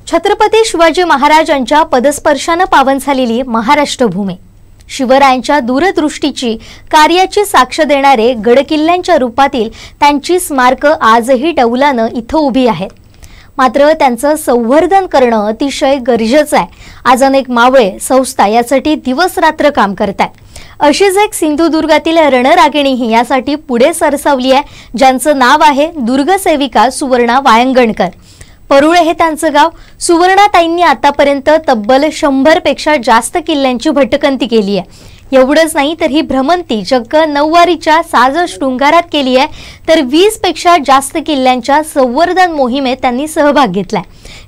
छत्रपती शिवाजी महाराजांच्या पदस्पर्शाने पावन झालेली महाराष्ट्र भूमी, शिवरायांच्या दूरदृष्टीची कार्याची साक्ष देणारे गडकिल्ल्यांच्या रूपातील त्यांची स्मारक आजही डौलाने इथं उभी आहेत। मात्र त्यांचं संवर्धन करणं अतिशय गरजेचं आहे। आज अनेक मावळे संस्था यासाठी दिवस रात्र काम करतात। अशीच एक सिंधुदुर्गातील रणरागिणी यासाठी पुढे सरसावली आहे, ज्यांचं नाव आहे दुर्गसेविका सुवर्णा वायंगणकर। परुळे हे त्यांचं गाव। सुवर्णाताईंनी आतापर्यंत तब्बल 100 पेक्षा जास्त किल्ल्यांची भटकंती केली आहे। एवढंच नाही तर ही भ्रमंती चक्क 9 वारीच्या साज शृंगारात केली आहे, तर 20 पेक्षा जास्त किल्ल्यांच्या संवर्धन मोहिमेत त्यांनी सहभाग घेतलाय।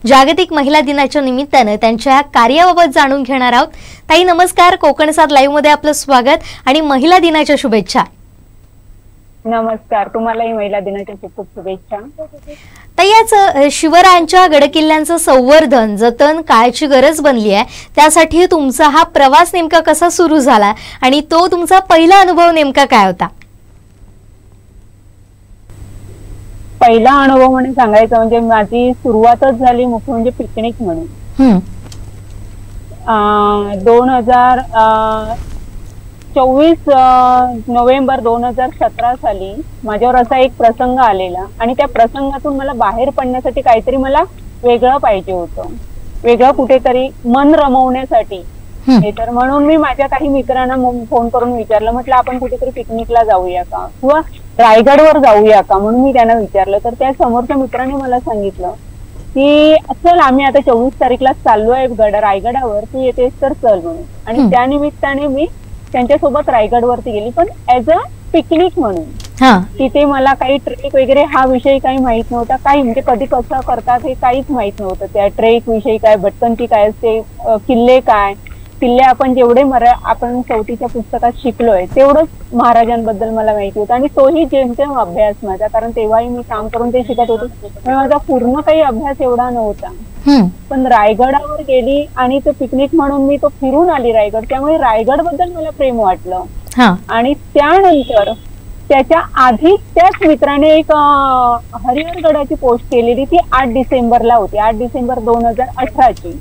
जागतिक महिला दिनाच्या निमित्ताने त्यांच्या कार्याबाबत जाणून घेणार आहोत। ताई नमस्कार, कोकण 7 लाईव्ह मध्ये आपलं स्वागत आणि महिला दिनाच्या शुभेच्छा। नमस्कार, तुम्हालाही महिला दिनाच्या खूप शुभेच्छा। ताई शिवरायांच्या गडकिल्ल्यांचं संवर्धन जतन काळाची गरज बनली आहे, त्यासाठी तुमचा हा प्रवास नेमका कसा सुरू झाला आणि तो तुमचा पहिला अनुभव नेमका काय होता? पहिला अनुभव म्हणून सांगायचं म्हणजे माझी सुरुवातच झाली मुख्य म्हणजे पिकनिक म्हणून। 24 नोव्हेंबर 2017 साली माझ्यावर असा एक प्रसंग आलेला आणि त्या प्रसंगातून मला बाहेर पडण्यासाठी काहीतरी मला वेगळं पाहिजे होतं, वेगळं कुठेतरी मन रमवण्यासाठी। तर म्हणून मी माझ्या काही मित्रांना फोन करून विचारलं, म्हटलं आपण कुठेतरी पिकनिकला जाऊया का किंवा रायगडवर जाऊया का म्हणून मी त्यांना विचारलं। तर त्या समोरच्या मित्राने मला सांगितलं की चल आम्ही आता 24 तारीखला चाललोय रायगडावर, तू येतेस तर चल म्हणून। आणि त्या निमित्ताने मी त्यांच्यासोबत रायगडवरती गेली, पण ऍज अ पिकनिक म्हणून। तिथे मला काही ट्रेक वगैरे हा विषय काही माहित नव्हता, काही म्हणजे कधी कसं करतात हे काहीच माहित नव्हतं। त्या ट्रेक विषयी काय, भटकंती काय असते, किल्ले काय, किल्ले आपण जेवढे आपण 4थीच्या पुस्तकात शिकलोय तेवढंच महाराजांबद्दल मला माहिती होतं। आणि तोही जेमतेम अभ्यास माझा, कारण तेव्हाही मी काम करून ते शिकत होते, माझा पूर्ण काही अभ्यास एवढा नव्हता। पण रायगडावर गेली आणि तो पिकनिक म्हणून मी तो फिरून आली रायगड, त्यामुळे रायगड बद्दल मला प्रेम वाटलं। आणि त्यानंतर त्याच्या आधी त्याच मित्राने एक हरिहरगडाची पोस्ट केलेली, ती 8 डिसेंबरला होती, 8 डिसेंबर 2018 ची।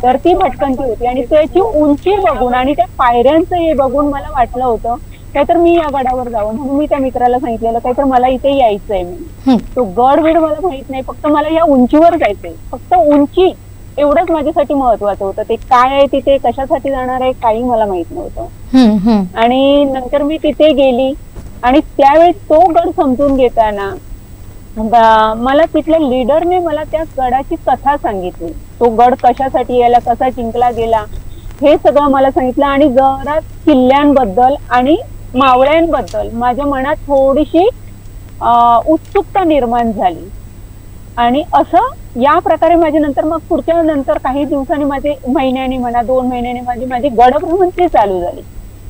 तर ती भटकंती होती आणि त्याची उंची बघून आणि त्या पायऱ्यांचं हे बघून मला वाटलं होतं काहीतर मी या गडावर जावं, म्हणून मी त्या मित्राला सांगितलेलं काहीतर मला इथे यायचंय। मी तो गड बीड मला माहित नाही, फक्त मला या उंचीवर जायचंय, फक्त उंची एवढंच माझ्यासाठी महत्वाचं होतं। ते काय आहे तिथे, कशासाठी जाणार आहे, काही मला माहित नव्हतं। आणि नंतर मी तिथे गेली आणि त्यावेळेस तो गड समजून घेताना मला तिथल्या लीडरने मला त्या गडाची कथा सांगितली, तो गड कशासाठी यायला, कसा जिंकला गेला हे सगळं मला सांगितलं। आणि जरा किल्ल्यांबद्दल आणि मावळ्यांबद्दल माझ्या मनात थोडीशी उत्सुकता निर्माण झाली। आणि असं या प्रकारे माझ्या नंतर मग पुढच्या नंतर काही दिवसांनी माझे महिन्याने म्हणा 2 महिन्याने माझी गडभ्रमंती चालू झाली।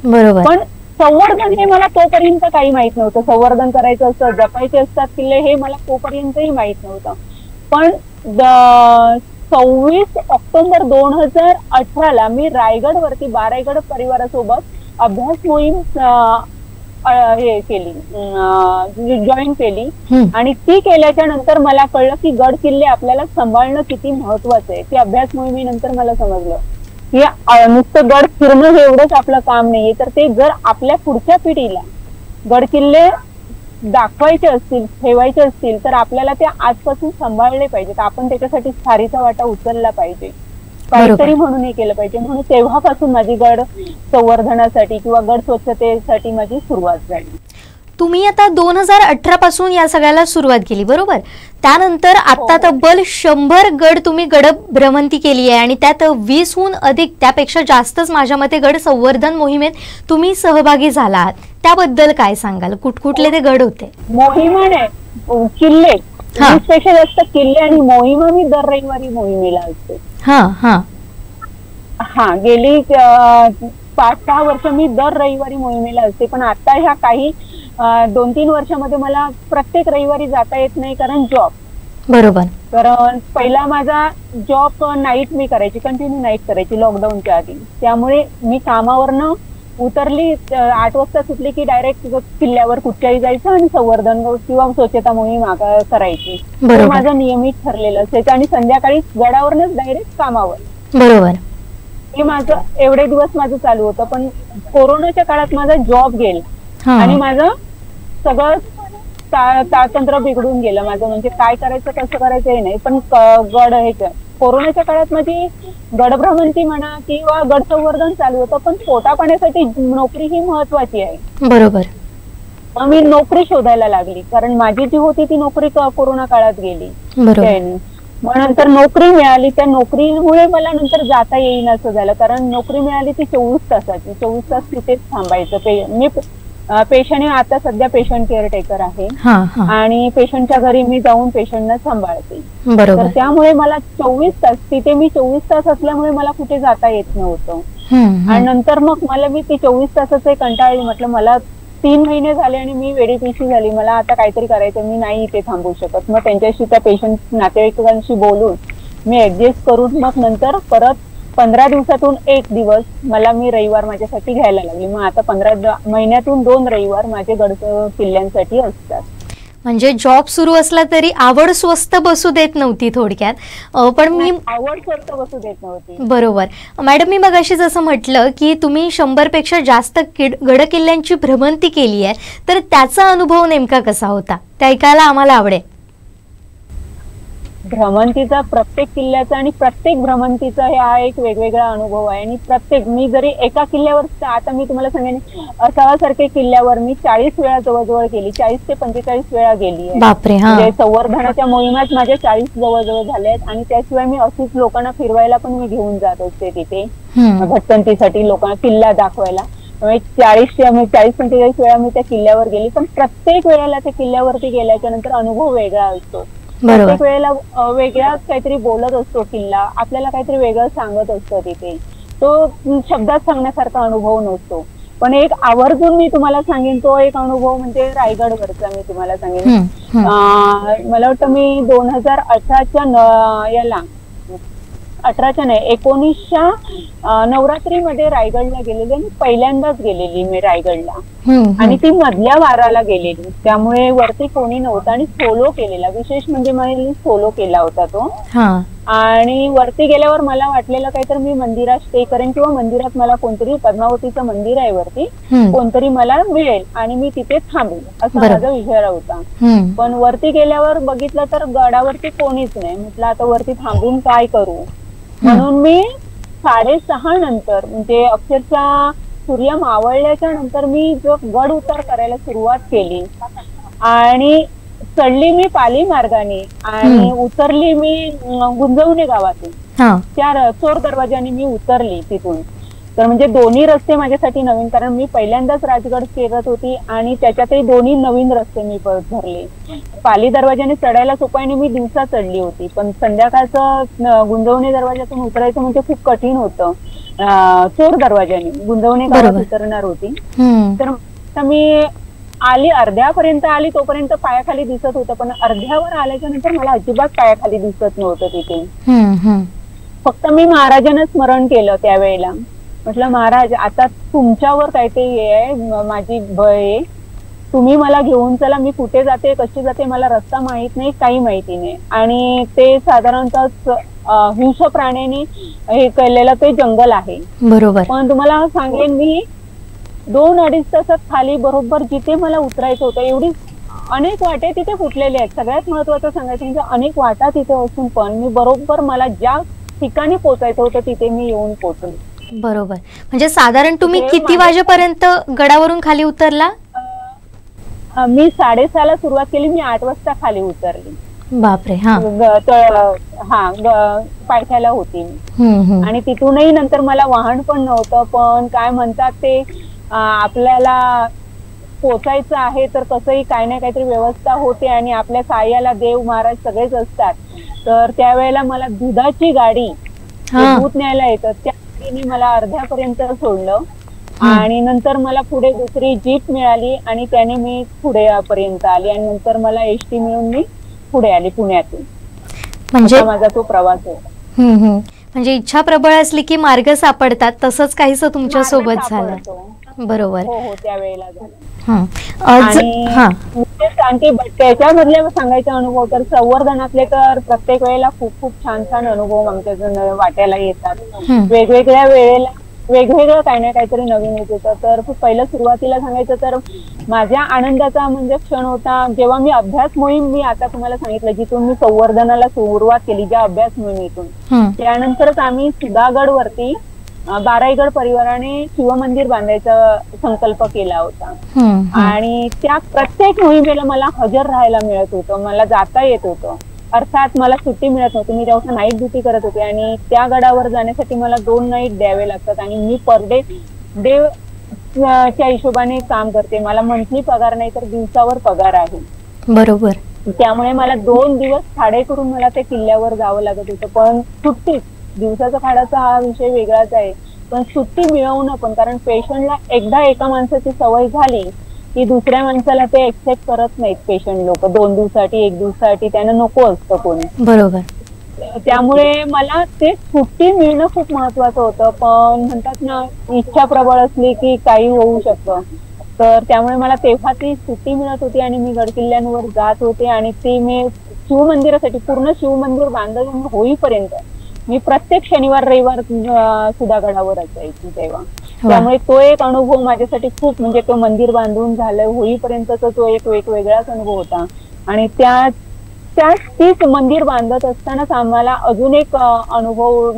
बरोबर। पण संवर्धन हे मला तोपर्यंत काही माहित नव्हतं, संवर्धन करायचं असतं, जपायचे असतात किल्ले हे मला तोपर्यंतही माहित नव्हतं। पण 26 ऑक्टोबर 2018 मी रायगडवरती बारायगड परिवारासोबत अभ्यास मोहीम जॉईन केली। आणि ती केल्याच्या नंतर मला कळलं की गड किल्ले आपल्याला सांभाळणं किती महत्वाचं आहे। ती अभ्यास मोहिमेनंतर मला समजलं की नुसतं गड फिरणं हे एवढंच आपलं काम नाहीये, तर ते जर आपल्या पुढच्या पिढीला गड किल्ले दाखवायचे असतील, ठेवायचे असतील, तर आपल्याला ते आजपासून सांभाळले पाहिजेत। आपण त्याच्यासाठी सारीचा वाटा उचलला पाहिजे, काहीतरी म्हणून हे केलं पाहिजे। म्हणून तेव्हापासून माझी गड संवर्धनासाठी किंवा गड स्वच्छतेसाठी माझी सुरुवात झाली। तुम्ही आता 2018 पासून या सगळ्याला सुरुवात केली, बरोबर? त्यानंतर आता तब्बल 100 गड तुम्ही गड भ्रमंती केली आहे आणि त्यात 20हून अधिक, त्यापेक्षा जास्तच माझ्या मते गड संवर्धन मोहिमेत तुम्ही सहभागी झाला आहात। त्याबद्दल काय सांगाल? कुठले ते गड होते? मोहिमा नाही, किल्ले, 20 पेक्षा जास्त किल्ले आणि मोहिमा। मी दर रविवारी मोहिमेला असते। गेली 5-6 वर्ष मी दर रविवारी मोहिमेला असते, पण आता ह्या काही 2-3 वर्षामध्ये मला प्रत्येक रविवारी जाता येत नाही, कारण जॉब। बरोबर। तर पहिला माझा जॉब नाईट मी करायची, कंटिन्यू नाईट करायची लॉकडाऊनच्या आधी, त्यामुळे मी कामावरनं उतरली 8 वाजता सुटली की डायरेक्ट किल्ल्यावर कुठच्याही जायचं आणि संवर्धन किंवा स्वच्छता मोहीम करायची. हे माझं नियमित ठरलेलं असायचं आणि संध्याकाळी गडावरनच डायरेक्ट कामावर. बरोबर. हे माझं एवढे दिवस माझं चालू होतं. पण कोरोनाच्या काळात माझा जॉब गेला आणि माझं सगळं ताळतंत्र बिघडून गेलं माझं. म्हणजे काय करायचं कसं करायचं हे नाही. पण कोरोनाच्या काळात माझी गडभ्रमंती म्हणा किंवा गड संवर्धन चालू होतं. पण पोटा पाण्यासाठी नोकरी ही महत्वाची आहे. बरोबर. मग मी नोकरी शोधायला लागली, कारण माझी जी होती ती नोकरी कोरोना काळात गेली. मग नंतर नोकरी मिळाली. त्या नोकरीमुळे मला नंतर जाता येईन असं झालं, कारण नोकरी मिळाली ती 24 तासाची. 24 तास तिथेच थांबायचं. मी पेशंट आता सध्या पेशंट केअरटेकर आहे आणि पेशंटच्या घरी मी जाऊन पेशंटना सांभाळते. तर त्यामुळे मला 24 तास तिथे मी 24 तास असल्यामुळे मला कुठे जाता येत नव्हतं. आणि नंतर मग मी ती 24 तासाचे कंटाळली. म्हटलं मला 3 महिने झाले आणि मी वेडीपिशी झाली. मला आता काहीतरी करायचं, मी नाही इथे थांबू शकत. मग त्यांच्याशी त्या पेशंट नातेवाईकांशी बोलून मी ऍडजस्ट करून मग नंतर परत 15 दिवसातून 1 दिवस मी रविवार माझ्यासाठी घ्यायला लागली. मग आता 15 महिन्यातून 2 रविवार माझे गड किल्ल्यांसाठी असतात. म्हणजे जॉब सुरू असला तरी आवड स्वस्त बसू देत नव्हती थोडक्यात. पण मी आवड स्वस्त बसू देत नव्हती. बरोबर. मॅडम, मी मगाशी जसं म्हटलं की तुम्ही 100 पेक्षा जास्त गड किल्ल्यांची भ्रमंती केली आहे, तर त्याचा अनुभव नेमका कसा होता ते ऐकायला आम्हाला आवडेल. भ्रमंतीचा प्रत्येक किल्ल्याचा आणि प्रत्येक भ्रमंतीचा हा एक वेगवेगळा अनुभव आहे. आणि प्रत्येक मी जरी एका किल्ल्यावर, आता मी तुम्हाला सांगेन असावासारख्या किल्ल्यावर मी 40 वेळा जवळजवळ गेली. 40 ते 45 वेळा गेली आहे. म्हणजे संवर्धनाच्या मोहिमात माझ्या 40 जवळजवळ झाल्या आहेत. आणि त्याशिवाय मी अशीच लोकांना फिरवायला पण मी घेऊन जात असते तिथे भटकंतीसाठी, लोकांना किल्ला दाखवायला. 40-45 वेळा मी त्या किल्ल्यावर गेली. पण प्रत्येक वेळेला त्या किल्ल्यावरती गेल्याच्या नंतर अनुभव वेगळा असतो. प्रत्येक वेळेला वेगळाच काहीतरी बोलत असतो किल्ला, आपल्याला काहीतरी वेगळं सांगत असतं तिथे. तो शब्दात सांगण्यासारखा अनुभव नसतो. पण एक आवर्जून मी तुम्हाला सांगेन तो एक अनुभव म्हणजे रायगडवरचा मी तुम्हाला सांगेन. मला वाटतं मी 2018च्या 19च्या नवरात्रीमध्ये रायगडला गेलेली आणि पहिल्यांदाच गेलेली मी रायगडला. आणि ती मधल्या वाराला गेलेली, त्यामुळे वरती कोणी नव्हतं आणि सोलो केलेला. विशेष म्हणजे मी सोलो केला होता तो. आणि वरती गेल्यावर मला वाटलेलं काय तर मी मंदिरात स्टे करेन किंवा मंदिरात मला कोणतरी, पद्मावतीचं मंदिर आहे वरती, कोणतरी मला मिळेल आणि मी तिथे थांबेल असा माझा विचार होता. पण वरती गेल्यावर बघितलं तर गडावरती कोणीच नाही. म्हटलं आता वरती थांबून काय करू, म्हणून मी 6:30 नंतर, म्हणजे अक्षरशः सूर्य मावळल्याच्या नंतर मी जो गड उतार करायला सुरुवात केली आणि चढली मी पाली मार्गाने आणि उतरली मी गुंजवणे गावातून. त्या चोर दरवाजाने मी उतरली तिथून. तर म्हणजे दोन्ही रस्ते माझ्यासाठी नवीन, कारण मी पहिल्यांदाच राजगड फिरत होती आणि त्याच्यातही दोन्ही नवीन रस्ते मी धरले. पाली दरवाजाने चढायला सोपं आणि मी दिवसा चढली होती, पण संध्याकाळचं गुंजवणे दरवाजातून उतरायचं म्हणजे खूप कठीण होतं. चोर दरवाजाने गुंजवणे गावात उतरणार होती. तर मी आली, अर्ध्यापर्यंत आली, तोपर्यंत पायाखाली दिसत होतं. पण अर्ध्यावर आल्याच्या नंतर मला अजिबात पायाखाली दिसत नव्हतं तिथे. फक्त मी महाराजांना स्मरण केलं त्यावेळेला. म्हटलं महाराज, आता तुमच्यावर काय ते हे आहे, माझी भय, तुम्ही मला घेऊन चला. मी कुठे जाते, कशी जाते, मला रस्ता माहित नाही, काही माहिती नाही. आणि ते साधारणतः हिंस्र प्राण्याने हे केलेलं ते जंगल आहे. बरोबर. पण तुम्हाला सांगेन मी 2-2.5 तासात खाली बरोबर जिथे मला उतरायचं होतं, एवढी अनेक वाटे तिथे फुटलेले आहेत. सगळ्यात महत्वाचं सांगायचं म्हणजे अनेक वाटा तिथे असून पण मी बरोबर मला ज्या ठिकाणी पोहोचायचं होतं तिथे मी येऊन पोहोचले. बरोबर. म्हणजे साधारण तुम्ही किती वाजेपर्यंत गडावरून खाली उतरला? मी 6:30ला सुरुवात केली, मी 8 वाजता खाली उतरली. बापरे. पायथ्याला होती मी. आणि तिथूनही नंतर मला वाहन पण नव्हतं. पण काय म्हणतात ते, आपल्याला पोचायचं आहे तर कसंही काही ना काहीतरी व्यवस्था होते आणि आपल्या साह्याला देव महाराज सगळेच असतात. तर त्यावेळेला मला दुधाची गाडी दूध न्यायला येतं, त्या गाडीने मला अर्ध्यापर्यंत सोडलं. आणि नंतर मला पुढे दुसरी जीप मिळाली आणि त्याने मी पुढे पर्यंत आली. आणि नंतर मला एसटी मिळून मी पुढे आली पुण्यातून. म्हणजे माझा तो प्रवास होता. म्हणजे इच्छा प्रबळ असली की मार्ग सापडतात, तसंच काहीसं तुमच्या सोबत झालं. बरोबर. हो हो त्यावेळेला झालं. आणि आणखी त्याच्यामधले सांगायचा अनुभव तर संवर्धनातले तर प्रत्येक वेळेला खूप खूप छान छान अनुभव आमच्या वाट्याला येतात. वेगवेगळ्या वेळेला वेगवेगळं काही ना काहीतरी नवीन येत होतं. तर पहिलं सुरुवातीला सांगायचं तर माझ्या आनंदाचा म्हणजे क्षण होता जेव्हा मी अभ्यास मोहीम, मी आता तुम्हाला सांगितलं जिथून मी संवर्धनाला सुरुवात केली ज्या अभ्यास मोहिमेतून, त्यानंतरच आम्ही सुधागड वरती बाराईगड परिवाराने शिवमंदिर बांधायचा संकल्प केला होता. आणि त्या प्रत्येक मोहिमेला मला हजर राहायला मिळत होतं, मला जाता येत होतं. अर्थात मला सुट्टी मिळत नव्हती, मी तेव्हा नाईट ड्युटी करत होते आणि त्या गडावर जाण्यासाठी मला 2 नाईट द्यावे लागतात आणि मी पर डे च्या हिशोबाने काम करते. मला मंथली पगार नाही तर दिवसावर पगार आहे. बरोबर. त्यामुळे मला 2 दिवस खाडे करून मला त्या किल्ल्यावर जावं लागत होतं. पण सुट्टीच, दिवसाचा खाडाचा हा विषय वेगळाच आहे, पण सुट्टी मिळवणं पण, कारण पेशंटला एकदा एका माणसाची सवय झाली की दुसऱ्या माणसाला ते एक्सेप्ट करत नाहीत पेशंट लोक. 2 दिवसासाठी 1 दिवसासाठी त्यांना नको असतं कोणी. बरोबर. त्यामुळे मला ते सुट्टी मिळणं खूप महत्वाचं होतं. पण म्हणतात ना, इच्छा प्रबळ असली की काही होऊ शकतं. तर त्यामुळे मला तेव्हा ती सुट्टी मिळत होती आणि मी गडकिल्ल्यांवर जात होते आणि ती मी शिवमंदिरासाठी, पूर्ण शिवमंदिर बांधून होईपर्यंत मी प्रत्येक शनिवार रविवार सुधागडावर असायची तेव्हा. त्यामुळे तो एक अनुभव माझ्यासाठी खूप, म्हणजे तो मंदिर बांधून झालं होईपर्यंतचा तो एक वेगळाच अनुभव होता. आणि तीच मंदिर बांधत असतानाच आम्हाला अजून एक अनुभव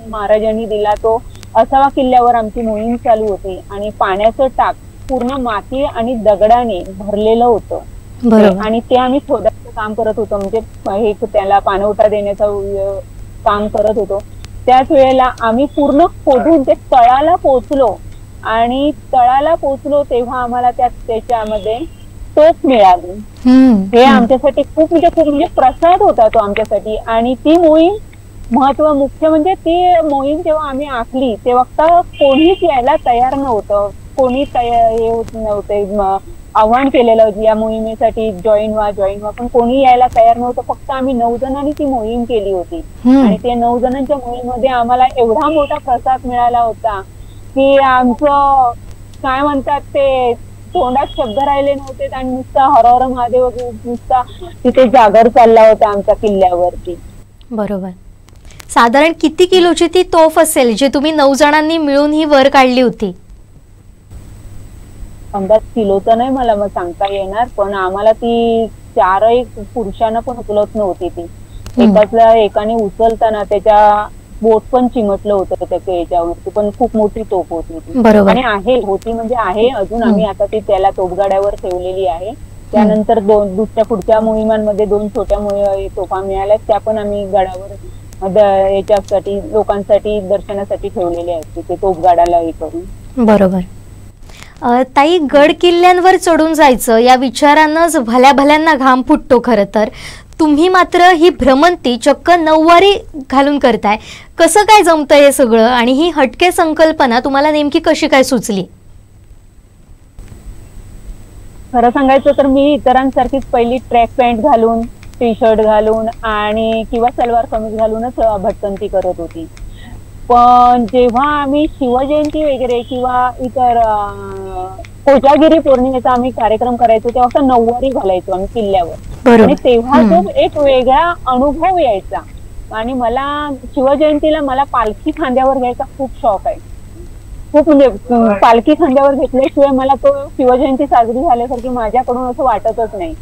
महाराजांनी दिला. तो असावा किल्ल्यावर आमची मोहीम चालू होती आणि पाण्याचं टाक पूर्ण माती आणि दगडाने भरलेलं होतं आणि ते आम्ही शोधायचं काम करत होतो, म्हणजे हे त्याला पाणवठा देण्याचं काम करत होतो. त्याच वेळेला आम्ही पूर्ण खोदून ते तळाला पोहोचलो आणि तळाला पोहोचलो तेव्हा आम्हाला त्याच्यामध्ये तोफ मिळाली. हे आमच्यासाठी खूप म्हणजे प्रसाद होता तो आमच्यासाठी. आणि ती मोहीम मुख्य म्हणजे ती मोहीम जेव्हा आम्ही आखली तेव्हा कोणीच यायला तयार नव्हतं, कोणी हे होत नव्हते. आव्हान केलेलं या मोहिमेसाठी जॉईन व्हा, पण कोणी यायला तयार नव्हतं. फक्त आम्ही 9 जणांनी ती मोहीम केली होती आणि त्या 9 जणांच्या मोहीममध्ये आम्हाला एवढा मोठा प्रसाद मिळाला होता की आमचं काय म्हणतात ते तोंडात शब्द राहिले नव्हते आणि नुसता हर हर महादेव नुसता तिथे जागर चालला होता आमच्या किल्ल्यावरती. बरोबर. साधारण किती किलोची ती तोफ असेल जे तुम्ही 9 जणांनी मिळून ही वर काढली होती? अंदाज किलोचं नाही मला मग सांगता येणार, पण आम्हाला ती 4 पुरुषांना पण उचलत नव्हती ती. एकाने उचलताना त्याच्या बोट पण चिमटलं होतं त्याच्या याच्यावरती. पण खूप मोठी तोफ होती ती आणि होती म्हणजे आहे अजून. आम्ही आता ती त्याला तोफगाड्यावर ठेवलेली आहे. त्यानंतर दुसऱ्या पुढच्या मोहिमांमध्ये 2 छोट्या तोफा मिळाल्या, त्या पण आम्ही गडावर याच्यासाठी लोकांसाठी दर्शनासाठी ठेवलेले आहेत तिथे तोफगाडाला हे करून. बरोबर. ताई, गड किल्ल्यांवर चढून जायचं या विचारानंच भल्या भल्यांना घाम फुटतो. खरं तर तुम्ही मात्र ही भ्रमंती चक्क 9 वारी घालून करताय. कसं काय जमतं हे सगळं आणि ही हटके संकल्पना तुम्हाला नेमकी कशी काय सुचली? खरं सांगायचं तर मी इतरांसारखीच पहिली ट्रॅक पॅन्ट घालून, टी शर्ट घालून आणि किंवा सलवार कमीज घालूनच भटकंती करत होती. पण जेव्हा आम्ही शिवजयंती वगैरे किंवा इतर कोजागिरी पौर्णिमेचा आम्ही कार्यक्रम करायचो तेव्हा 9 वारी घालायचो आम्ही किल्ल्यावर आणि तेव्हा तो एक वेगळा अनुभव यायचा. आणि मला शिवजयंतीला मला पालखी खांद्यावर घ्यायचा खूप शौक आहे. खूप म्हणजे पालखी खांद्यावर घेतल्याशिवाय मला तो शिवजयंती साजरी झाल्यासारखी माझ्याकडून असं वाटतच नाही.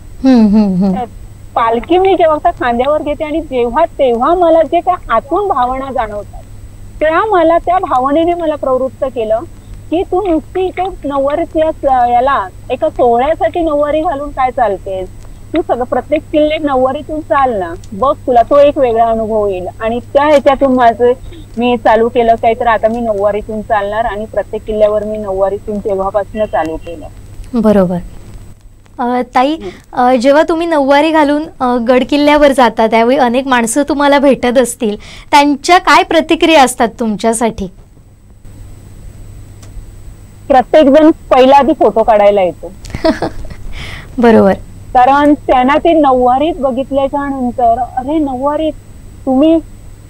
पालखी मी जेव्हा खांद्यावर घेते आणि तेव्हा मला जे काय आतून भावना जाणवतात त्या मला त्या भावनेने मला प्रवृत्त केलं की तू नुसती इथे 9 वारीच्या याला एका सोहळ्यासाठी 9 वारी घालून काय चालतेस, तू सगळं प्रत्येक किल्ले 9 वारीतून चाल ना, बघ तुला तो एक वेगळा अनुभव येईल. आणि त्या ह्याच्यातून मी चालू केलं काय तर आता मी 9 वारीतून चालणार आणि प्रत्येक किल्ल्यावर मी 9 वारीतून तेव्हापासून चालू केलं. बरोबर. ताई, जेव्हा तुम्ही 9 वारी घालून गड किल्ल्यावर जाता त्यावेळी अनेक माणसं तुम्हाला भेटत असतील, त्यांच्या काय प्रतिक्रिया असतात तुमच्यासाठी? प्रत्येक जण पहिला आधी फोटो काढायला येतो. बरोबर. कारण त्यांना ते 9 वारीत बघितल्याच्या नंतर अरे 9 वारीत तुम्ही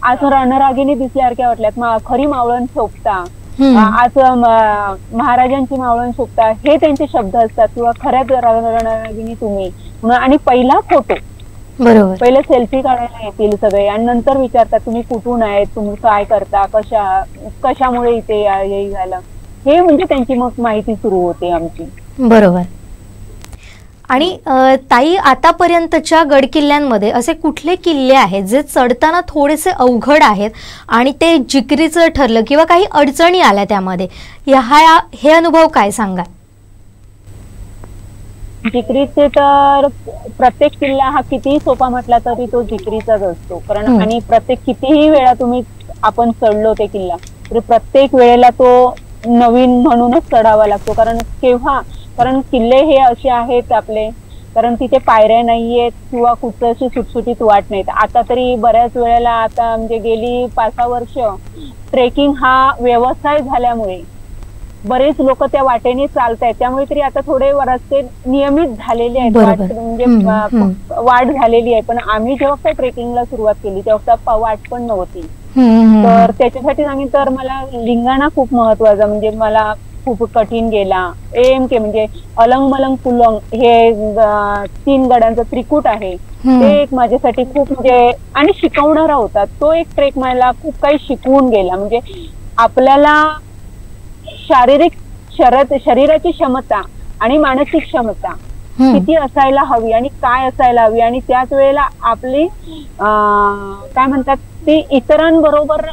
आज रणरागिणी दिसल्यासारख्या वाटल्यात, खरी मावळण शोभता आज महाराजांची मावळण सुटता हे त्यांचे शब्द असतात, किंवा खऱ्याच रणरागिणी तुम्ही. आणि पहिला फोटो, बरोबर, पहिले सेल्फी काढायला येतील सगळे आणि नंतर विचारतात तुम्ही कुठून आहेत, तुम्ही काय करता, कशामुळे इथे हे झालं, हे म्हणजे त्यांची मग माहिती सुरू होते आमची. बरोबर. आणि ताई, आतापर्यंतच्या गड किल्ल्यांमध्ये असे कुठले किल्ले आहेत जे चढताना थोडेसे अवघड आहेत आणि ते जिकरीचं ठरलं किंवा काही अडचणी आल्या त्यामध्ये, हे अनुभव काय सांगा? जिकरीचे तर प्रत्येक किल्ला हा कितीही सोपा म्हटला तरी तो जिकरीचाच असतो. कारण आणि कितीही वेळा आपण चढलो ते किल्ला तरी प्रत्येक वेळेला तो नवीन म्हणूनच चढावा लागतो. कारण किल्ले हे असे आहेत आपले, कारण तिथे पायऱ्या नाहीयेत किंवा कुठं अशी सुटसुटीत वाट नाहीत. आता तरी बऱ्याच वेळेला, आता म्हणजे गेली 5-6 वर्ष ट्रेकिंग हा व्यवसाय झाल्यामुळे बरेच लोक त्या वाटेने चालतायत, त्यामुळे तरी आता थोडे रस्ते नियमित झालेले आहेत, म्हणजे वाट झालेली आहे. पण आम्ही जेव्हा ट्रेकिंगला सुरुवात केली तेव्हा वाट पण नव्हती. तर त्याच्यासाठी सांगितलं तर मला लिंगाणा खूप महत्वाचा, म्हणजे मला खूप कठीण गेला. AMK म्हणजे अलंग मलंग कुलंग हे 3 गडांचं त्रिकूट आहे, ते एक माझ्यासाठी खूप म्हणजे आणि शिकवणारा होता. तो एक ट्रेक मला खूप काही शिकवून गेला. म्हणजे आपल्याला शरीराची क्षमता आणि मानसिक क्षमता किती असायला हवी आणि काय असायला हवी, आणि त्याच वेळेला आपली काय म्हणतात ती इतरांबरोबर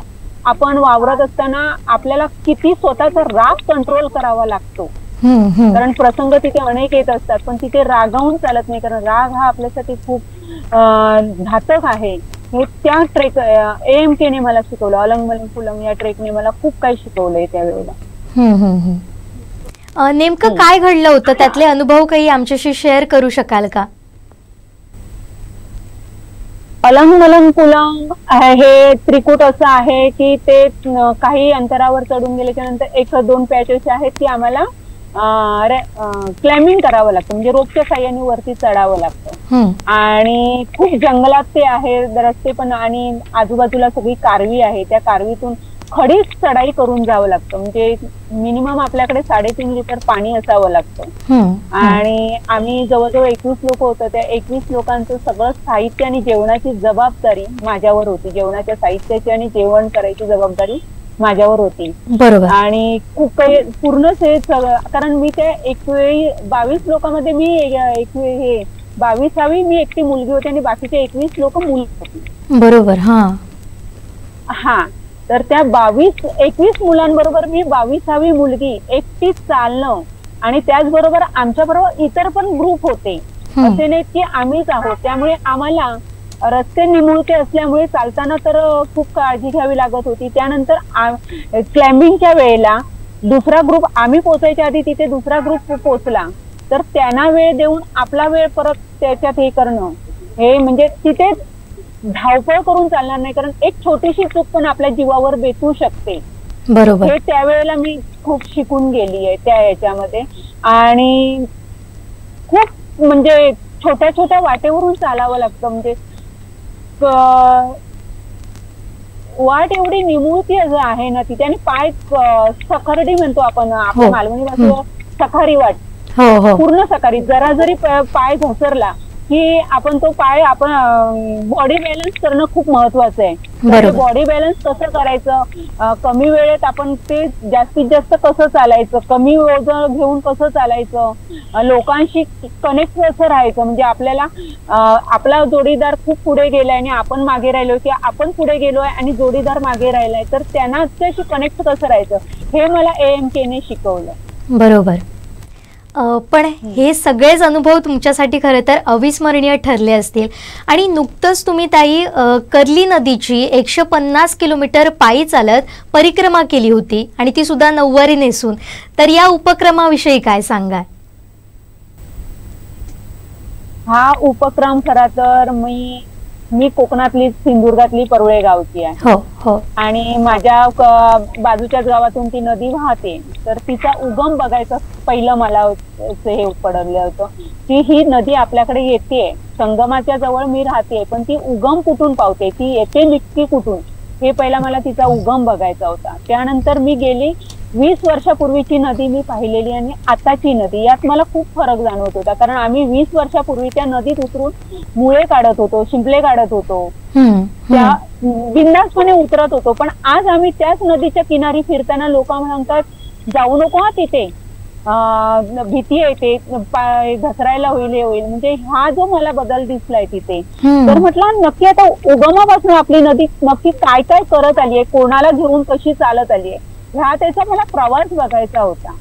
आपण वावरत असताना आपल्याला किती स्वतःचा राग कंट्रोल करावा लागतो. कारण प्रसंग तिथे अनेक येत असतात, पण तिथे रागावून चालत नाही, कारण राग हा आपल्यासाठी खूप घातक आहे. हे त्या ट्रेक AMK ने मला शिकवलं. अलंग मलंग कुलंग या ट्रेकने मला खूप काही शिकवलंय त्यावेळेला. नेमकं काय घडलं होतं, त्यातले अनुभव काही आमच्याशी शेअर करू शकाल का? अलंग मलंग कुलंग हे त्रिकूट असं आहे की ते काही अंतरावर चढून गेल्याच्या नंतर 1-2 पॅचेस आहेत की आम्हाला क्लाइम्बिंग करावं लागतं, म्हणजे रोपच्या साह्याने वरती चढावं लागतं. आणि खूप जंगलात ते आहे रस्ते पण, आणि आजूबाजूला सगळी कारवी आहे, त्या कारवीतून खडीच चढाई करून जावं लागतं. म्हणजे मिनिमम आपल्याकडे 3.5 लिटर पाणी असावं लागतं. आणि आम्ही जवळजवळ 21 लोक होतो. त्या 21 लोकांचं सगळं साहित्य आणि जेवणाची जबाबदारी माझ्यावर होती. जेवणाच्या साहित्याची आणि जेवण करायची जबाबदारी माझ्यावर होती. बरोबर. आणि खूप काही पूर्णच हे सगळं, कारण मी त्या 22 लोकांमध्ये मी 22वी मी एकटी मुलगी होती आणि बाकीचे 21 लोक मुलं होती. बरोबर. हा तर त्या 21 मुलांबरोबर मी 22वी मुलगी एकटीच चालणं, आणि त्याचबरोबर आमच्या बरोबर इतर पण ग्रुप होते, असे नाही की आम्हीच आहोत. त्यामुळे आम्हाला रस्ते निमुळते असल्यामुळे चालताना तर खूप काळजी घ्यावी लागत होती. त्यानंतर क्लाइम्बिंगच्या वेळेला दुसरा ग्रुप, आम्ही पोहोचायच्या आधी तिथे दुसरा ग्रुप पोहोचला तर त्यांना वेळ देऊन आपला वेळ परत त्याच्यात हे करणं, हे म्हणजे तिथे धावपळ करून चालणार नाही, कारण एक छोटीशी चूक पण आपल्या जीवावर बेतू शकते. बरोबर. हे त्यावेळेला मी खूप शिकून गेली आहे त्या याच्यामध्ये. आणि खूप म्हणजे छोट्या छोट्या वाटेवरून चालावं लागतं, म्हणजे वाट एवढी निमुळती आहे ना तिथे, आणि पाय सखरडी म्हणतो आपण, आपल्या मालवणी भाषेत सखारी वाट, पूर्ण सखारी. जरा जरी पाय घसरला की आपण तो पाय, आपण बॉडी बॅलन्स करणं खूप महत्वाचं आहे. बॉडी बॅलन्स कसं करायचं, कमी वेळेत आपण ते जास्तीत जास्त कसं चालायचं, कमी वजन घेऊन कसं चालायचं, लोकांशी कनेक्ट कसं राहायचं, म्हणजे आपल्याला आपला जोडीदार खूप पुढे गेलाय आणि आपण मागे राहिलोय, की आपण पुढे गेलोय आणि जोडीदार मागे राहिलाय, तर त्यांना त्याशी कनेक्ट कसं राहायचं हे मला AMK ने शिकवलं. बरोबर. पण हे सगळेच अनुभव तुमच्यासाठी खरं तर अविस्मरणीय ठरले असतील. आणि नुकतंच तुम्ही ताई कर्ली नदीची 150 किलोमीटर पायी चालत परिक्रमा केली होती, आणि ती सुद्धा नऊवारी नेसून. तर या उपक्रमाविषयी काय सांगा? हा उपक्रम खरा तर मी कोकणातली सिंधुदुर्गातली परुळे गावची आहे. आणि माझ्या बाजूच्याच गावातून ती नदी वाहते, तर तिचा उगम बघायचं पहिलं मला हे पडलं होतं की ही नदी आपल्याकडे येते, संगमाच्या जवळ मी राहते, पण ती उगम कुठून पावते, ती येते निघते कुठून, हे पहिला मला तिचा उगम बघायचा होता. त्यानंतर मी गेली 20 वर्षापूर्वीची नदी मी पाहिलेली आणि आताची नदी यात मला खूप फरक जाणवत होता. कारण आम्ही 20 वर्षापूर्वी त्या नदीत उतरून मुळे काढत होतो, शिंपले काढत होतो, त्या बिंदासपणे उतरत होतो. पण आज आम्ही त्याच नदीच्या किनारी फिरताना लोक म्हणतात जाऊ नको हा तिथे, भीती येते, घसरायला होईल, हे होईल. म्हणजे हा जो मला बदल दिसलाय तिथे, तर म्हटलं नक्की आता उगमापासून आपली नदी नक्की काय काय करत आलीये, कोणाला घेऊन कशी चालत आलीये, ह्या त्याचा मला प्रवास बघायचा होता.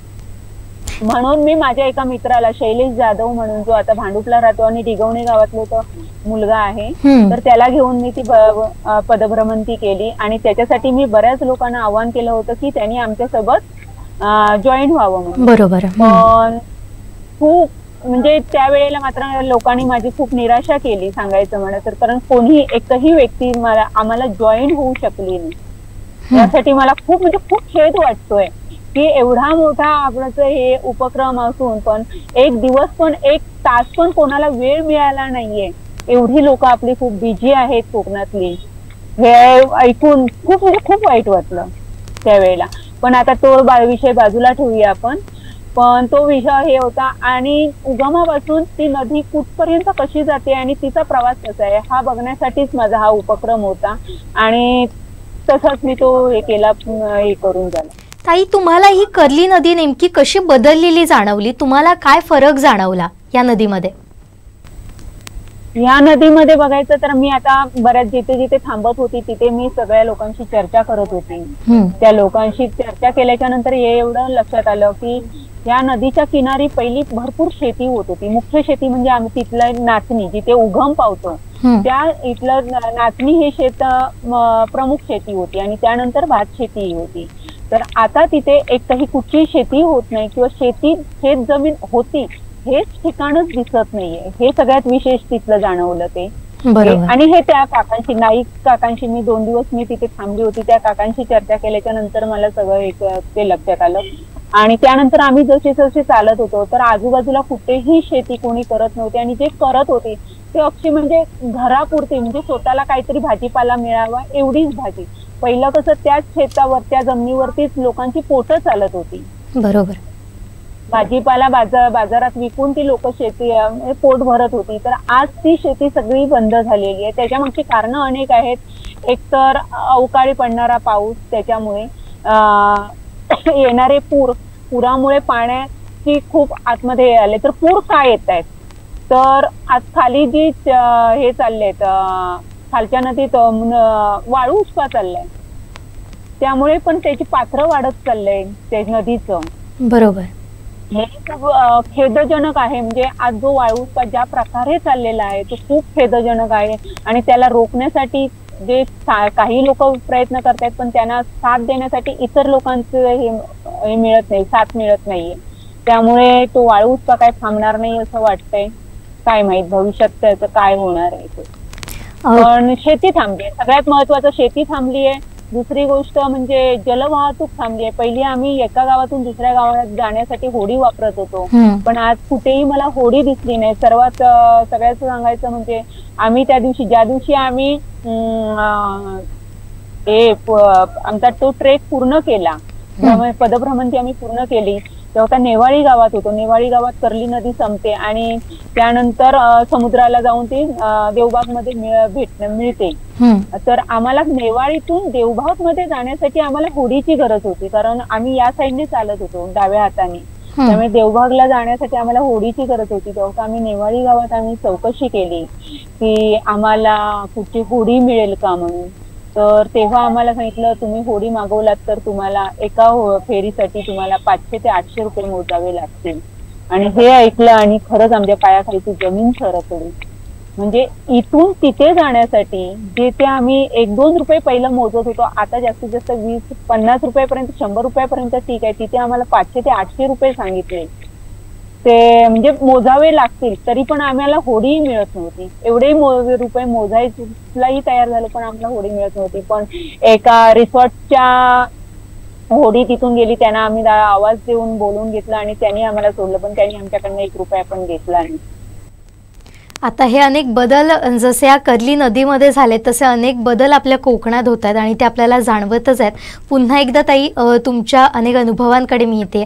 म्हणून मी माझ्या एका मित्राला, शैलेश जाधव म्हणून, जो आता भांडुपला राहतो आणि डिगवणे गावातला तो मुलगा आहे, तर त्याला घेऊन मी ती पदभ्रमंती केली. आणि त्याच्यासाठी मी बऱ्याच लोकांना आवाहन केलं होतं की त्यांनी आमच्यासोबत जॉईन व्हावं म्हणून. बरोबर. पण खूप म्हणजे त्यावेळेला मात्र लोकांनी माझी खूप निराशा केली सांगायचं म्हणा तर. कारण कोणी एकही व्यक्ती आम्हाला जॉईन होऊ शकली नाही. यासाठी मला खूप म्हणजे खूप खेद वाटतोय की एवढा मोठा आपलं हे उपक्रम असून पण एक दिवस पण, एक तास पण कोणाला वेळ मिळाला नाहीये. एवढी लोक आपली खूप बिझी आहेत कोकणातली. हे ऐकून खूप म्हणजे खूप वाईट वाटलं त्यावेळेला. पण आता तो विषय बाजूला ठेवूया आपण. पण तो विषय हे होता आणि उगमापासून ती नदी कुठपर्यंत कशी जाते आणि तिचा प्रवास कसा आहे हा बघण्यासाठीच माझा हा उपक्रम होता. आणि तसंच मी तो हे केला, हे करून झाला. ताई, तुम्हाला ही कर्ली नदी नेमकी कशी बदललेली जाणवली? तुम्हाला काय फरक जाणवला या नदीमध्ये? या नदीमध्ये बघायचं तर मी आता बऱ्याच जिथे जिथे थांबत होती तिथे मी सगळ्या लोकांशी चर्चा करत होती. त्या लोकांशी चर्चा केल्याच्या नंतर हे एवढं लक्षात आलं की या नदीच्या किनारी पहिली भरपूर शेती होत होती. मुख्य शेती म्हणजे आम्ही तिथलं नाचणी, जिथे उगम पावतो त्या इथलं नाचणी हे शेत प्रमुख शेती होती आणि त्यानंतर भात शेती होती. तर आता तिथे एकही कुठची शेती होत नाही किंवा शेत जमीन होती हेच ठिकाणच दिसत नाहीये. हे सगळ्यात विशेष तिथलं जाणवलं ते. आणि हे त्या काकांशी, नाईक काकांशी मी 2 दिवस मी तिथे थांबली होती. त्या काकांशी चर्चा केल्याच्या नंतर मला सगळं ते लक्षात आलं. आणि त्यानंतर आम्ही जसे जसे चालत होतो तर आजूबाजूला कुठेही शेती कोणी करत नव्हते आणि जे करत होते ते अक्षी म्हणजे घरापुरती, म्हणजे स्वतःला काहीतरी भाजीपाला मिळावा एवढीच भाजी. पहिलं कसं त्याच शेतावर, त्या जमिनीवरतीच लोकांची पोटं चालत होती. बरोबर. भाजीपाला बाजारात विकून ती लोक शेती पोट भरत होती. तर आज ती शेती सगळी बंद झालेली आहे. त्याच्या मागची कारणं अनेक आहेत. एक तर अवकाळी पडणारा पाऊस, त्याच्यामुळे येणारे पुरामुळे पाण्याची खूप आतमध्ये आले. तर पूर काय येत आहेत तर आज खाली जी हे चाललेत, खालच्या नदीत वाळू उपसा चाललाय, त्यामुळे पण त्याची पात्र वाढत चाललंय ते नदीचं. बरोबर. हे खूप खेदजनक आहे. म्हणजे आज जो वाळू उपसा ज्या प्रकारे चाललेला आहे तो खूप खेदजनक आहे. आणि त्याला रोखण्यासाठी जे काही लोक प्रयत्न करतायत पण त्यांना साथ देण्यासाठी इतर लोकांचं हे मिळत नाही, साथ मिळत नाहीये. त्यामुळे तो वाळू उपसा काय थांबणार नाही असं वाटतंय. काय माहित भविष्यात त्याचं काय होणार आहे ते. पण शेती थांबली, सगळ्यात महत्वाचं शेती थांबली आहे. दुसरी गोष्ट म्हणजे जलवाहतूक थांबली आहे. पहिली आम्ही एका गावातून दुसऱ्या गावात जाण्यासाठी होडी वापरत होतो, पण आज कुठेही मला होडी दिसली नाही. सगळ्यात सांगायचं म्हणजे आम्ही त्या दिवशी, ज्या दिवशी आम्ही आमचा तो ट्रेक पूर्ण केला, पदभ्रमंती आम्ही पूर्ण केली, तेव्हा नेवाळी गावात होतो. नेवाळी गावात कर्ली नदी संपते आणि त्यानंतर समुद्राला जाऊन ती देवबाग मध्ये मिळते. तर आम्हाला नेवाळीतून देवबाग मध्ये जाण्यासाठी आम्हाला होडीची गरज होती, कारण आम्ही या साईडने चालत होतो डाव्या हाताने. त्यामुळे देवबागला जाण्यासाठी आम्हाला होडीची गरज होती. तेव्हा आम्ही नेवाळी गावात आम्ही चौकशी केली की आम्हाला कुठची होडी मिळेल का म्हणून. तर तेव्हा आम्हाला सांगितलं तुम्ही होडी मागवलात तर तुम्हाला एका फेरीसाठी तुम्हाला 500 ते 800 रुपये मोजावे लागतील. आणि हे ऐकलं आणि खरंच आमच्या पायाखालीची जमीन सरकली. म्हणजे इथून तिथे जाण्यासाठी जिथे आम्ही 1-2 रुपये पहिलं मोजत होतो, आता जास्तीत जास्त 20-50 रुपयापर्यंत, 100 रुपयापर्यंत ठीक आहे, तिथे आम्हाला 500 ते 800 रुपये सांगितले. ते म्हणजे मोजावे लागतील, तरी पण आम्हाला होडी मिळत नव्हती. एवढे रुपये मोजायलाही तयार झालो पण आम्हाला होडी मिळत नव्हती. पण एका रिसॉर्टच्या होडी तिथून गेली, त्यांना आम्ही आवाज देऊन बोलून घेतलं आणि त्यांनी आम्हाला सोडलं, पण त्यांनी आमच्याकडनं 1 रुपया पण घेतला नाही. आता हे अनेक बदल जसे या कर्ली नदीमध्ये झाले तसे अनेक बदल आपल्या कोकणात होत आहेत आणि ते आपल्याला जाणवतच आहेत. पुन्हा एकदा ताई तुमच्या अनेक अनुभवांकडे मी येते,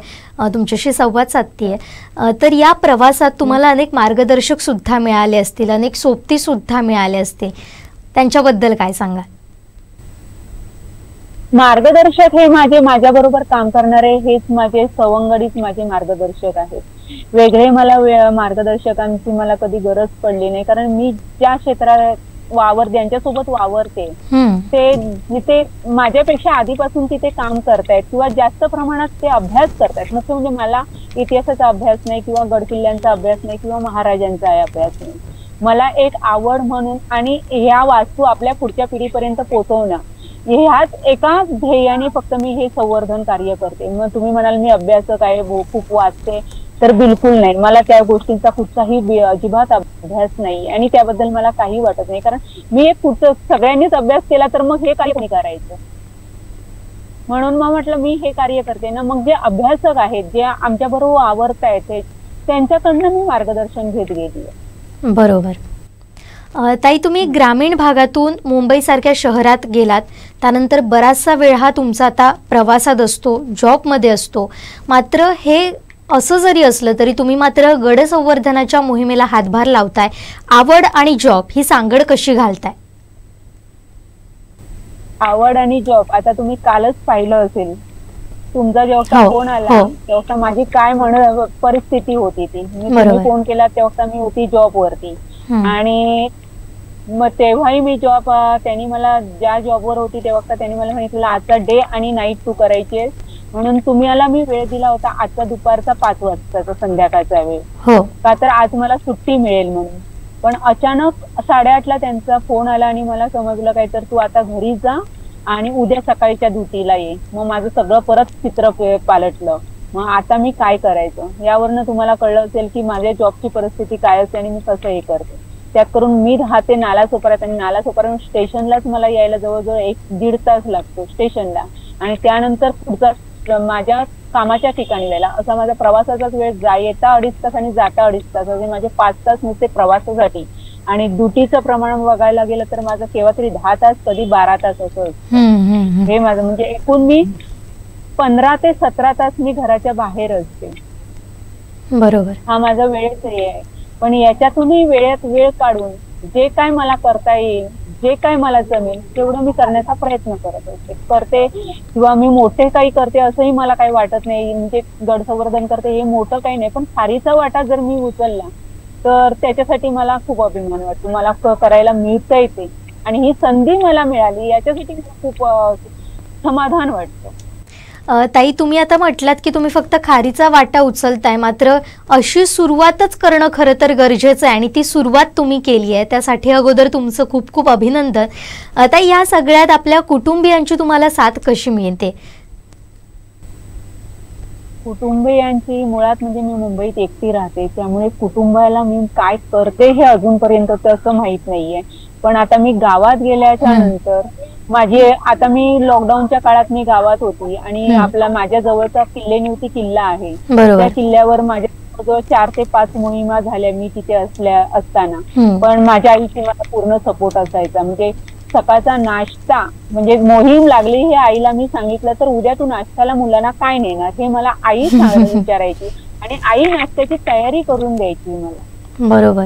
तुमच्याशी संवाद साधते. तर या प्रवासात तुम्हाला अनेक मार्गदर्शक सुद्धा मिळाले असतील, अनेक सोबती सुद्धा मिळाले असतील, त्यांच्याबद्दल काय सांगाल? मार्गदर्शक हे माझ्याबरोबर काम करणारे हेच माझे सवंगडीच माझे मार्गदर्शक आहेत. वेगळे मला मार्गदर्शकांची मला कधी गरज पडली नाही, कारण मी ज्या क्षेत्रात ज्यांच्यासोबत वावरते ते माझ्यापेक्षा आधीपासून तिथे काम करतायत किंवा जास्त प्रमाणात ते अभ्यास करतायत. मुख्य म्हणजे मला इतिहासाचा अभ्यास नाही किंवा गडकिल्ल्यांचा अभ्यास नाही किंवा महाराजांचा अभ्यास नाही. मला एक आवड म्हणून आणि ह्या वास्तू आपल्या पुढच्या पिढीपर्यंत पोहोचवणं ह्याच एका ध्येयाने फक्त मी हे संवर्धन कार्य करते. मग तुम्ही म्हणाल मी अभ्यासक आहे, खूप वाचते, तर बिलकुल नाही. मला त्या गोष्टींचा कुठचाही अजिबात अभ्यास नाही आणि त्याबद्दल मला काही वाटत नाही, कारण मी एक सगळ्यांनीच अभ्यास केला तर मग हे कार्य करायचं. म्हणून मग म्हटलं मी हे कार्य करते ना. मग जे अभ्यासक आहेत, जे आमच्या बरोबर आवडतायत, त्यांच्याकडनं मी मार्गदर्शन घेत गेली. बरोबर. ताई तुम्ही ग्रामीण भागातून मुंबईसारख्या शहरात गेलात, त्यानंतर बराचसा वेळ हा तुमचा आता प्रवासात असतो, जॉबमध्ये असतो. मात्र हे असं जरी असलं तरी तुम्ही मात्र गड संवर्धनाच्या मोहिमेला हातभार लावताय. आवड आणि जॉब ही सांगड कशी घालताय? आवड आणि जॉब आता तुम्ही कालच पाहिलं असेल, तुमचा जेव्हा फोन आला तेव्हा माझी काय परिस्थिती होती ती. मी फोन केला तेव्हा मी होती जॉब वरती आणि मग तेव्हाही मी त्यांनी मला ज्या जॉबवर होती तेव्हा त्यांनी मला सांगितलं आजचा डे आणि नाईट तू करायची, म्हणून तुम्हाला मी वेळ दिला होता आजचा दुपारचा 5 वाजताचा संध्याकाळचा वेळ, का तर आज मला सुट्टी मिळेल म्हणून. पण अचानक 8:30ला त्यांचा फोन आला आणि मला समजलं काय तर तू आता घरी जा आणि उद्या सकाळच्या ड्युटीला ये. मग माझं सगळं परत चित्र पालटलं. मग आता मी काय करायचं, यावरनं तुम्हाला कळलं असेल की माझ्या जॉबची परिस्थिती काय असते आणि मी कसं हे करते. त्यात करून मी राहते नालासोपाऱ्यात आणि नालासोपाऱ्याहून स्टेशनलाच मला यायला जवळजवळ 1-1.5 तास लागतो स्टेशनला, आणि त्यानंतर पुढचा माझ्या कामाच्या ठिकाणी यायला असा माझा प्रवासाचाच वेळ येता 2.5 तास आणि जाता 2.5 तास, असे माझे 5 तास नुसते प्रवासासाठी. आणि ड्युटीचं प्रमाण बघायला गेलं तर माझं केव्हा तरी 10 तास कधी 12 तास असं असतं. हे माझं म्हणजे एकूण मी 15 ते 17 तास मी घराच्या बाहेर असते. बरोबर. हा माझा वेळच हे आहे. पण याच्यातूनही वेळ काढून जे काय मला करता येईल, जे काय मला जमेल तेवढं मी करण्याचा प्रयत्न करते किंवा मी मोठे काही करते असंही मला काही वाटत नाही. म्हणजे गड संवर्धन करते हे मोठं काही नाही, पण खारीचा वाटा जर मी उचलला तर त्याच्यासाठी मला खूप अभिमान वाटतो. मला करायला मिळतंय ते आणि ही संधी मला मिळाली याच्यासाठी खूप समाधान वाटतं. ताई तुम्ही आता म्हटलात की तुम्ही फक्त खारीचा वाटा उचलताय, मात्र अशी सुरुवातच करणं खरं तर गरजेचं आहे आणि ती सुरुवात तुम्ही केली आहे, त्यासाठी अगोदर तुमचं खूप खूप अभिनंदन. ताई या सगळ्यात आपल्या कुटुंबियांची तुम्हाला साथ कशी मिळते? कुटुंबियांची मुळात म्हणजे मी मुंबईत एकटी राहते, त्यामुळे कुटुंबाला मी काय करते हे अजूनपर्यंत तसं माहित नाहीये. पण आता मी गावात गेल्याच्या नंतर आता मी लॉकडाऊनच्या काळात मी गावात होती आणि माझ्या जवळचा किल्लेनिवती किल्ला आहे, त्या किल्ल्यावर माझ्या जवळ 4 ते 5 मोहिमा झाल्या मी तिथे असताना. पण माझ्या आईची मला पूर्ण सपोर्ट असायचा. म्हणजे सकाळचा नाश्ता म्हणजे मोहीम लागली हे आईला मी सांगितलं तर उद्या तू नाश्त्याला मुलांना काय नेणार हे मला आई विचारायची आणि आई नाश्त्याची तयारी करून द्यायची मला. बरोबर.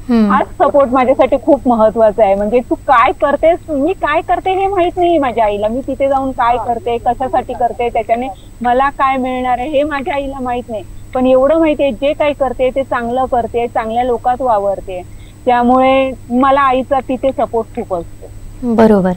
हाच सपोर्ट माझ्यासाठी खूप महत्वाचा आहे. म्हणजे तू काय करतेस, मी काय करते हे माहित नाही माझ्या आईला. मी तिथे जाऊन काय करते, कशासाठी करते, त्याच्याने मला काय मिळणार आहे हे माझ्या आईला माहित नाही. पण एवढं माहितीये जे काही करते ते चांगलं करते, चांगल्या लोकात वावरते, त्यामुळे मला आईचा तिथे सपोर्ट खूप असतो. बरोबर.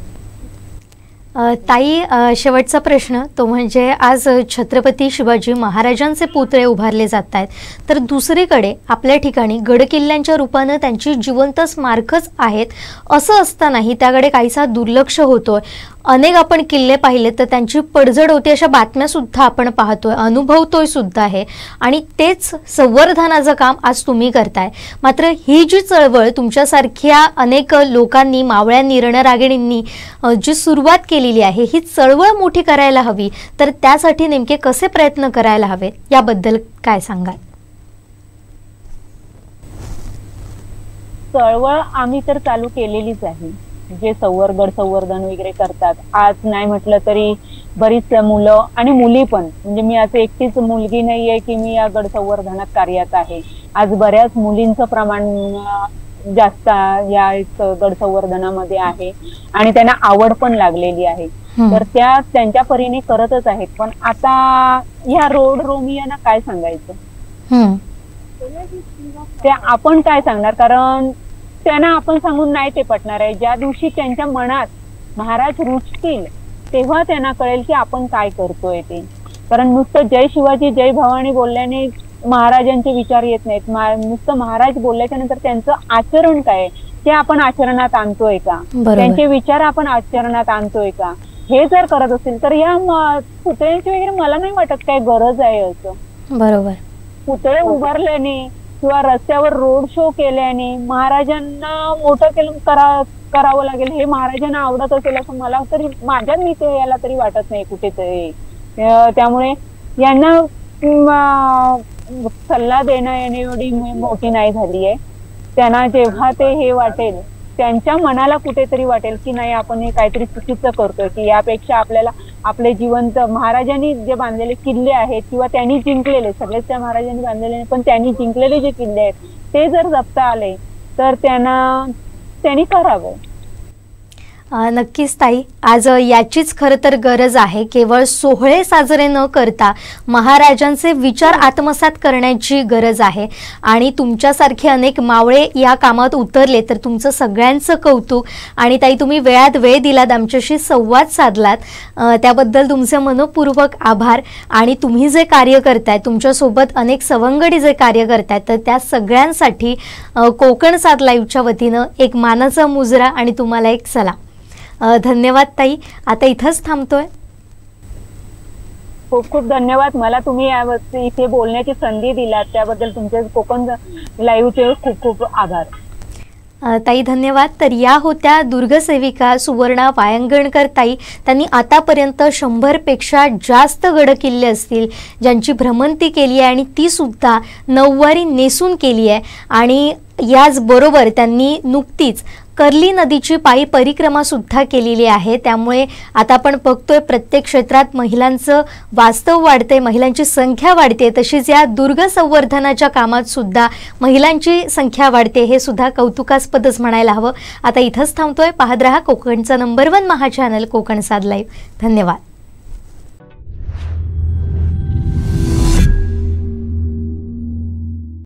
ताई शेवटचा प्रश्न तो म्हणजे आज छत्रपती शिवाजी महाराजांचे पुतळे उभारले जात आहेत, तर दुसरीकडे आपल्या ठिकाणी गडकिल्ल्यांच्या रूपानं त्यांची जिवंत स्मारकच आहेत, असं असतानाही त्याकडे काहीसा दुर्लक्ष होतोय. अनेक आपण किल्ले पाहिले तर त्यांची पडझड होते अशा बातम्या सुद्धा आपण पाहतोय, अनुभवतोय सुद्धा आहे आणि तेच संवर्धनाचं काम आज तुम्ही करताय. मात्र ही जी चळवळ तुमच्यासारख्या अनेक लोकांनी, मावळ्यांनी, रणरागिणींनी जी सुरुवात केलेली आहे, ही चळवळ मोठी करायला हवी, तर त्यासाठी नेमके कसे प्रयत्न करायला हवेत याबद्दल काय सांगाल? चळवळ आम्ही तर चालू केलेलीच आहे. जे गड संवर्धन वगैरे करतात, आज नाही म्हटलं तरी बरीच मुलं आणि मुली पण, म्हणजे मी असं एकटीच मुलगी नाहीये की मी या गड संवर्धनात कार्यरत आहे. आज बऱ्याच मुलींचं प्रमाण जास्त या गड संवर्धनामध्ये आहे आणि त्यांना आवड पण लागलेली आहे. तर त्या त्यांच्या परीने करतच आहेत. पण आता ह्या रोड रोमियांना काय सांगायचं, ते आपण काय सांगणार, कारण त्यांना आपण सांगून नाही ते पटणार आहे. ज्या दिवशी त्यांच्या मनात महाराज रुजतील तेव्हा त्यांना कळेल की आपण काय करतोय ते. कारण नुसतं जय शिवाजी जय भवानी बोलल्याने महाराजांचे विचार येत नाहीत. नुसतं महाराज बोलल्याच्या नंतर त्यांचं आचरण काय ते आपण आचरणात आणतोय का, त्यांचे विचार आपण आचरणात आणतोय का, हे जर करत असेल तर या पुतळ्यांची वगैरे मला नाही वाटत काय गरज आहे असं. बरोबर. पुतळे उभारल्याने किंवा रस्त्यावर रोड शो केल्याने महाराजांना मोठं करावं लागेल हे महाराजांना आवडत असेल असं मला तरी माझ्या याला तरी वाटत नाही कुठेतरी. त्यामुळे यांना सल्ला देणं याने एवढी मोठी नाही झाली आहे. त्यांना जेव्हा ते हे वाटेल, त्यांच्या मनाला कुठेतरी वाटेल की नाही आपण हे काहीतरी चुकीचं करतोय, की यापेक्षा आपल्याला आपले जिवंत महाराजांनी जे बांधलेले किल्ले आहेत किंवा त्यांनी जिंकलेले, सगळेच त्या महाराजांनी बांधलेले पण त्यांनी जिंकलेले जे किल्ले आहेत ते जर जपता आले तर त्यांनी करावं. नक्कीच ताई, आज याचीच खरं तर गरज आहे. केवळ सोहळे साजरे न करता महाराजांचे विचार आत्मसात करण्याची गरज आहे. आणि तुमच्यासारखे अनेक मावळे या कामात उतरले तर तुमचं सगळ्यांचं कौतुक. आणि ताई, तुम्ही वेळात वेळ दिलात, आमच्याशी संवाद साधलात, त्याबद्दल तुमचे मनपूर्वक आभार. आणि तुम्ही जे कार्य करताय, तुमच्यासोबत अनेक सवंगडी जे कार्य करतायत, तर त्या सगळ्यांसाठी कोकण 7 लाईव्हच्या वतीनं एक मानाचा मुजरा आणि तुम्हाला एक सलाम. धन्यवाद ताई. आता इथंच थांबतोय. खूप खूप धन्यवाद. मला तुम्ही इथे बोलण्याची संधी दिलात त्याबद्दल तुमचे कोकण लाईव्हचे खूप खूप आभार. ताई धन्यवाद. तर या होत्या दुर्गसेविका सुवर्णा वायंगणकर ताई. त्यांनी आतापर्यंत 100पेक्षा जास्त गडकिल्ले असतील ज्यांची भ्रमंती केली आहे आणि ती सुद्धा नऊवारी नेसून केली आहे. आणि याचबरोबर त्यांनी नुकतीच कर्ली नदीची पायी परिक्रमा सुद्धा केलेली आहे. त्यामुळे आता आपण बघतोय प्रत्येक क्षेत्रात महिलांचं वास्तव वाढते, महिलांची संख्या वाढते. तशीच या दुर्ग संवर्धनाच्या कामात सुद्धा महिलांची संख्या वाढते. हे सुद्धा कौतुकास्पदच म्हणायला हवं. आता इथंच थांबतोय. पाहत रहा कोकणचं नंबर 1 महा चॅनल कोकण 7 लाईव्ह. धन्यवाद.